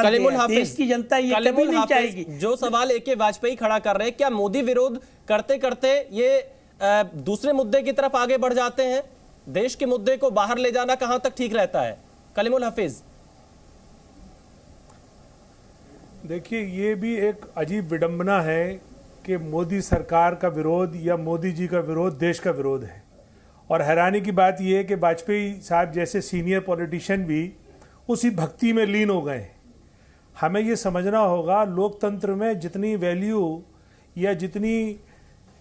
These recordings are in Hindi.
जानते हैं, देश की जनता ये कभी नहीं चाहेगी। जो सवाल ए के वाजपेयी खड़ा कर रहे हैं, क्या मोदी विरोध करते करते ये दूसरे मुद्दे की तरफ आगे बढ़ जाते हैं? देश के मुद्दे को बाहर ले जाना कहां तक ठीक रहता है? कलीमुल हफीज। देखिए, ये भी एक अजीब विडंबना है कि मोदी सरकार का विरोध या मोदी जी का विरोध देश का विरोध है। और हैरानी की बात यह है कि वाजपेयी साहब जैसे सीनियर पॉलिटिशियन भी उसी भक्ति में लीन हो गए। हमें ये समझना होगा, लोकतंत्र में जितनी वैल्यू या जितनी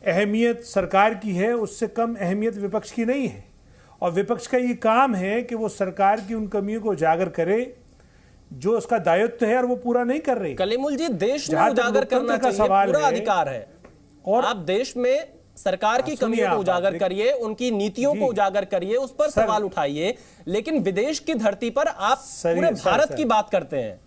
अहमियत सरकार की है, उससे कम अहमियत विपक्ष की नहीं है। और विपक्ष का ये काम है कि वो सरकार की उन कमियों को उजागर करे जो उसका दायित्व है, और वो पूरा नहीं कर रही। कलीमुल जी, देश में उजागर करना का सवाल पूरा अधिकार है, और आप देश में सरकार की कमियों को उजागर करिए, उनकी नीतियों को उजागर करिए, उस पर सवाल उठाइए, लेकिन विदेश की धरती पर आप पूरे भारत की बात करते हैं।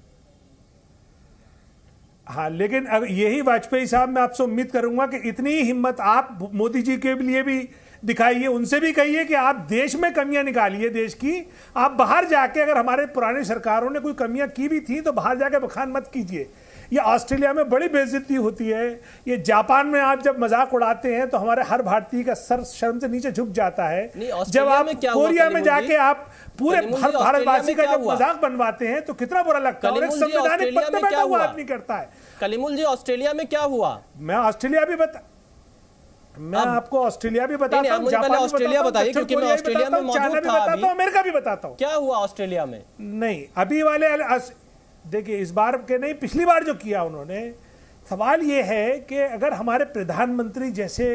हाँ, लेकिन अगर यही वाजपेयी साहब, मैं आपसे उम्मीद करूंगा कि इतनी हिम्मत आप मोदी जी के लिए भी दिखाइए, उनसे भी कहिए कि आप देश में कमियां निकालिए देश की। आप बाहर जाके, अगर हमारे पुरानी सरकारों ने कोई कमियां की भी थी तो बाहर जाके बखान मत कीजिए। ये ऑस्ट्रेलिया में बड़ी बेइज्जती होती है, ये जापान में आप जब मजाक उड़ाते हैं तो हमारे हर भारतीय का सर शर्म से नीचे झुक जाता है। जब आप कोरिया में जाके आप पूरे भारतवासी का जब मजाक बनवाते हैं तो कितना बुरा लगता है, और एक संवैधानिक पद पे बैठा हुआ आदमी करता है। कलीमुल जी, ऑस्ट्रेलिया में क्या हुआ? मैं ऑस्ट्रेलिया भी मैं आपको ऑस्ट्रेलिया भी बताता हूं, जापान भी ऑस्ट्रेलिया बताइए, क्योंकि मैं ऑस्ट्रेलिया में मौजूद था, बताता हूं, अमेरिका भी बताता हूं। क्या हुआ ऑस्ट्रेलिया में? नहीं, अभी वाले देखिए, इस बार के नहीं, पिछली बार जो किया उन्होंने, सवाल ये है कि अगर हमारे प्रधानमंत्री जैसे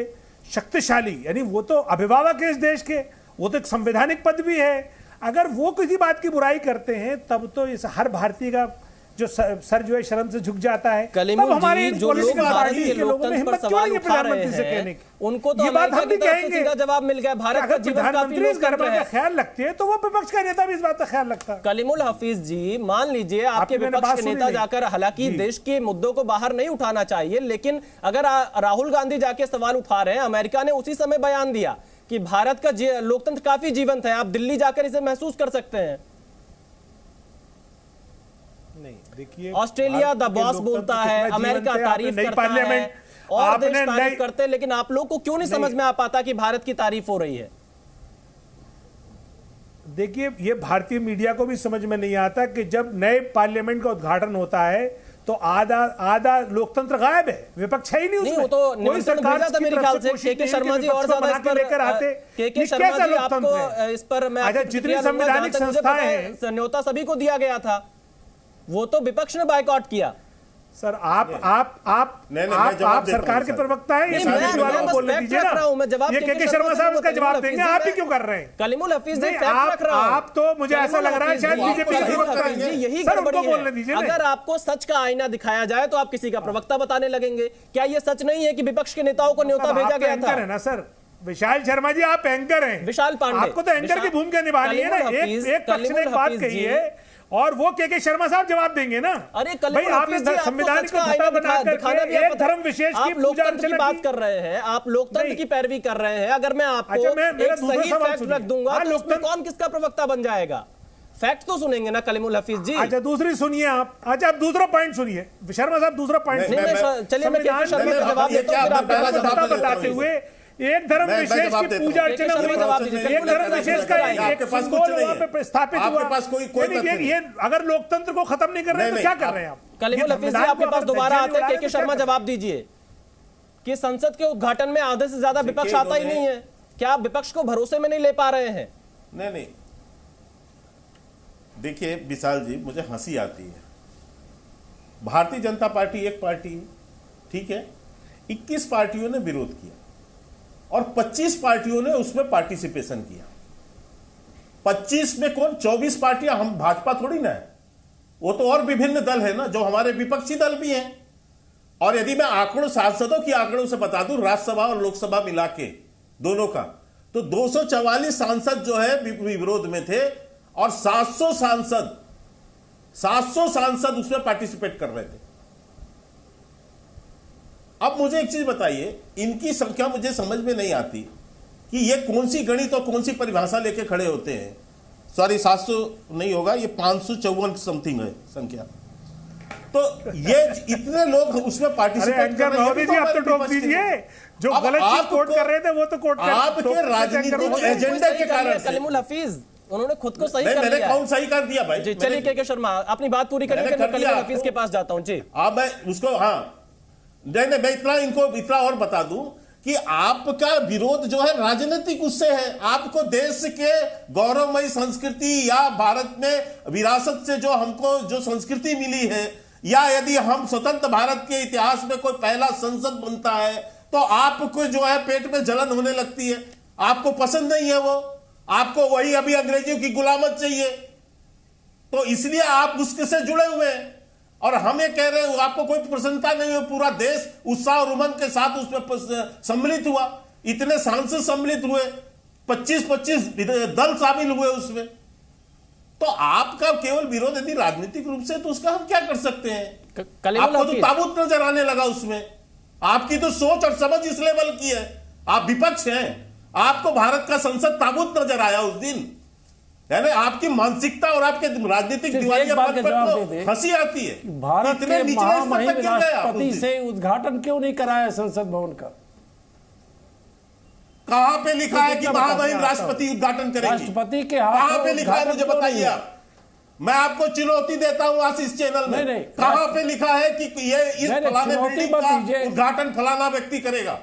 शक्तिशाली, यानी वो तो अभिभावक है इस देश के, वो तो एक संवैधानिक पद भी है, अगर वो किसी बात की बुराई करते हैं तब तो इस हर भारतीय का जो सर जो है शर्म से झुक जाता है। तब हमारे जो लोग भारत के लोकतंत्र पर सवाल उठा रहे हैं, उनको तो ये बात हम भी कहेंगे, सीधा जवाब मिल गया। भारत का जीवन काफी लोकतंत्र का ख्याल रखते हैं तो वो विपक्ष का नेता भी इस बात का ख्याल रखता है। कलीमुल हफीज जी, मान लीजिए आपके विपक्ष के नेता जाकर, हालांकि देश के मुद्दों को बाहर नहीं उठाना चाहिए, लेकिन अगर राहुल गांधी जाके सवाल उठा रहे हैं, अमेरिका ने उसी समय बयान दिया कि भारत का लोकतंत्र काफी जीवंत है, आप दिल्ली जाकर इसे महसूस कर सकते हैं। नहीं, देखिए, ऑस्ट्रेलिया द बॉस बोलता है, अमेरिका तारीफ करता है, और देश तारीफ करते हैं, लेकिन आप लोग को क्यों नहीं समझ में आ पाता कि भारत की तारीफ हो रही है? देखिए, ये भारतीय मीडिया को भी समझ में नहीं आता कि जब नए पार्लियामेंट का उद्घाटन होता है तो आधा लोकतंत्र गायब है, विपक्ष है ही नहीं उसमें। वो तो कोई सरकार था मेरे ख्याल से के शर्मा जी और ज्यादा इस पर लेकर आते। के शर्मा जी, आपको इस पर मैं जितनी संवैधानिक संस्थाएं हैं, न्योता सभी को दिया गया था, वो तो विपक्ष ने बायकॉट किया। सर, आप सरकार के प्रवक्ता हैं, ये वालों को बोलने दीजिए ना। ये के शर्मा साहब उसका जवाब देंगे, आप ही क्यों कर रहे हैं? कलीमुल हफीज जी, आप तो मुझे ऐसा लग रहा है शायद बीजेपी का प्रवक्ता हैं। यही सर, गड़बड़ी उनको बोलने दीजिए। अगर आपको सच का आईना दिखाया जाए तो आप किसी का प्रवक्ता बताने लगेंगे। क्या ये सच नहीं है कि विपक्ष के नेताओं को न्योता भेजा गया था? है ना सर, विशाल शर्मा जी, आप एंकर हैं। विशाल पांडे, आपको तो एंकर की भूमिका निभानी है ना। एक पक्ष ने बात कही है और वो के शर्मा साहब जवाब देंगे ना। अरे भाई, आपने संविधान को धक्का बनाकर एक धर्म विशेष की पूजा अर्चना की बात कर रहे हैं, आप लोकतंत्र की पैरवी कर रहे हैं। अगर मैं आपको एक सही फैक्ट रख दूंगा तो उसमें कौन किसका प्रवक्ता बन जाएगा? फैक्ट तो सुनेंगे ना कलीमुल हफीज जी। अच्छा, दूसरी सुनिए आप। अच्छा, आप दूसरा पॉइंट सुनिए, शर्मा साहब दूसरा पॉइंट। चलिए, मैं के शर्मा का जवाब देता हूं, बताते हुए एक धर्म विशेष की पूजा अर्चना हुई, एक धर्म विशेष का एक सिंबल वहां पे स्थापित हुआ। ये अगर लोकतंत्र को खत्म नहीं कर रहे तो क्या कर रहे हैं आप? कलीमुल हफीज जी, आपके पास दोबारा आते हैं, के शर्मा जवाब दीजिए कि संसद के उद्घाटन में आधे से ज्यादा विपक्ष आता ही नहीं है। क्या आप विपक्ष को भरोसे में नहीं ले पा रहे हैं? नहीं, देखिए विशाल जी, मुझे हंसी आती है। भारतीय जनता पार्टी एक पार्टी है, ठीक है, 21 पार्टियों ने विरोध किया और 25 पार्टियों ने उसमें पार्टिसिपेशन किया। 25 में कौन, 24 पार्टियां, हम भाजपा थोड़ी ना है, वो तो और विभिन्न दल है ना, जो हमारे विपक्षी दल भी हैं। और यदि मैं आंकड़ों, सांसदों की आंकड़ों से बता दूं, राज्यसभा और लोकसभा मिला के दोनों का, तो 244 सांसद जो है विरोध में थे और 700 सांसद उसमें पार्टिसिपेट कर रहे थे। अब मुझे एक चीज बताइए, इनकी संख्या मुझे समझ में नहीं आती कि ये कौन सी गणित और कौन सी परिभाषा लेके खड़े होते हैं। सॉरी, 700 नहीं होगा, ये 554 समथिंग है संख्या। तो ये इतने लोग उसमें पार्टिसिपेट कर रहे हैं। मोदी जी आप तो टोक दीजिए, जो गलत चीज कोट कर रहे थे वो तो कोट कर आपके राजनीतिक एजेंडा के कारण से कलीमुल हफीज उन्होंने खुद को सही कर मैंने लिया। कौन सही कर दिया भाई? जी चलिए के शर्मा अपनी बात पूरी करेंगे, मैं कलीमुल हफीज के पास जाता हूं। जी अब मैं उसको नहीं मैं इतना और बता दूं कि आपका विरोध जो है राजनीतिक उससे है। आपको देश के गौरवमयी संस्कृति या भारत में विरासत से जो हमको जो संस्कृति मिली है, या यदि हम स्वतंत्र भारत के इतिहास में कोई पहला संसद बनता है तो आपको जो है पेट में जलन होने लगती है, आपको पसंद नहीं है वो, आपको वही अभी अंग्रेजियों की गुलामत चाहिए, तो इसलिए आप उसके से जुड़े हुए हैं। और हम ये कह रहे हैं आपको कोई प्रसन्नता नहीं है, पूरा देश उत्साह और उमंग के साथ उसमें सम्मिलित हुआ, इतने सांसद सम्मिलित हुए, 25-25 दल शामिल हुए उसमें। तो आपका केवल विरोध यदि राजनीतिक रूप से, तो उसका हम क्या कर सकते हैं? आपको तो ताबूत नजर आने लगा उसमें। आपकी तो सोच और समझ इस लेवल की है, आप विपक्ष हैं, आपको भारत का संसद ताबूत नजर आया उस दिन, है ना? आपकी मानसिकता और आपके राजनीतिक दिवालियापन पर हंसी आती है। भारत के महामहिम राष्ट्रपति से उद्घाटन क्यों नहीं कराया संसद भवन का? कहां पे लिखा है कि महामहिम राष्ट्रपति उद्घाटन करेंगे? राष्ट्रपति के हाथ कहां पे लिखा है मुझे बताइए आप। मैं आपको चुनौती देता हूं आज इस चैनल में, नहीं, कहां पे लिखा है कि ये इस फलाने बिल्डिंग का उद्घाटन फलाना व्यक्ति करेगा?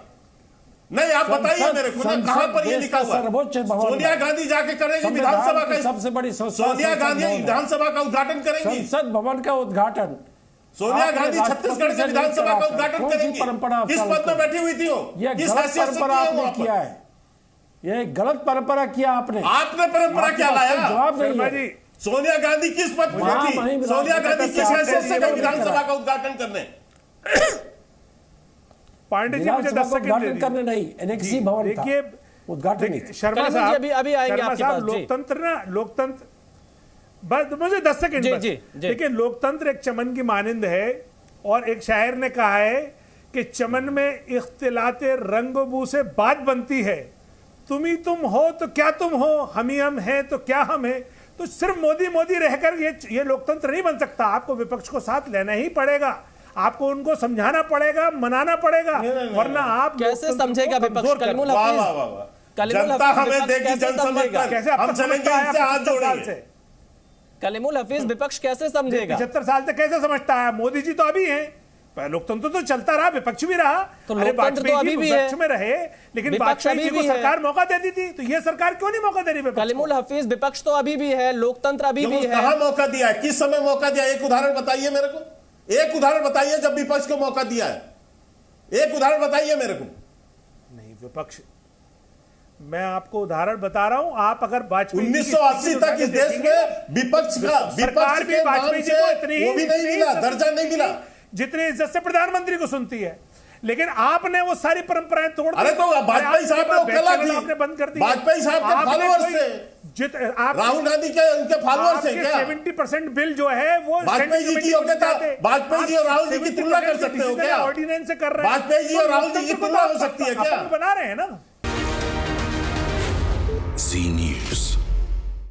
नहीं, आप बताइए मेरे को, कहां पर ये लिखा हुआ? सोनिया गांधी जाके करेंगी विधानसभा का, सबसे बड़ी सोनिया गांधी विधानसभा का उद्घाटन करेंगी, संसद भवन का उद्घाटन। सोनिया गांधी छत्तीसगढ़ के विधानसभा का उद्घाटन करेंगी। किस पद पर बैठी हुई थी वो? किस हैसियत से किया है? ये गलत परंपरा किया आपने। आपने परंपरा क्या लाया? जवाब नहीं। सोनिया गांधी किस पद पर बैठी? सोनिया गांधी किस हैसियत से गई विधानसभा का उद्घाटन करने? पांडे जी मुझे 10 सेकंड करने नहीं, एनेक्सी भवन देखिए उद्घाटन। शर्मा साहब अभी आएंगे आपके पास। लोकतंत्र बस मुझे 10 सेकंड देखिए, लोकतंत्र एक चमन की मानिंद है, और एक शायर ने कहा है कि चमन में इख्तिलाते रंग बू से बात बनती है, तुम ही तुम हो तो क्या तुम हो, हम ही हम हैं तो क्या हम हैं। तो सिर्फ मोदी मोदी रहकर ये लोकतंत्र नहीं बन सकता। आपको विपक्ष को साथ लेना ही पड़ेगा, आपको उनको समझाना पड़ेगा, मनाना पड़ेगा, वरना आप कैसे समझेगा विपक्ष? कलीमुल हफीज, जनता हमें देगी जनसमझ कर, कैसे हम चलेंगे इनसे हाथ जोड़ेंगे। कलीमुल हफीज विपक्ष कैसे समझेगा? 75 साल से कैसे समझता है? मोदी जी तो अभी हैं, लोकतंत्र तो चलता रहा, विपक्ष भी रहा, तो लोकतंत्र तो अभी भी है, विपक्ष में रहे, लेकिन वाजपेयी जी को सरकार मौका देती थी, तो ये सरकार क्यों नहीं मौका दे रही? कलीमुल हफीज विपक्ष तो अभी भी है, लोकतंत्र अभी भी है। कहां मौका दिया है? किस समय मौका दिया? एक उदाहरण बताइए मेरे को, एक उदाहरण बताइए जब विपक्ष को मौका दिया है, एक उदाहरण बताइए मेरे को। नहीं, विपक्ष, मैं आपको उदाहरण बता रहा हूं। आप अगर वाजपेयी 1980 तक इस देश में विपक्ष के नाम से वो भी नहीं मिला, दर्जा नहीं मिला जितनी इज्जत से प्रधानमंत्री को सुनती है, लेकिन आपने वो सारी परंपराएं तोड़ दी। अरे तो वाजपेयी साहब ने कला दी, आपने बंद कर दी। वाजपेयी साहब के फॉलोअर्स से, राहुल गांधी के उनके फॉलोअर्स से क्या 70% बिल जो है वो वाजपेयी जी की योग्यता, वाजपेयी जी और राहुल जी की तुलना कर सकते हो क्या? ऑर्डिनेंस से कर रहे हैं, वाजपेयी जी और राहुल जी की तुलना हो सकती है क्या? बना रहे हैं ना।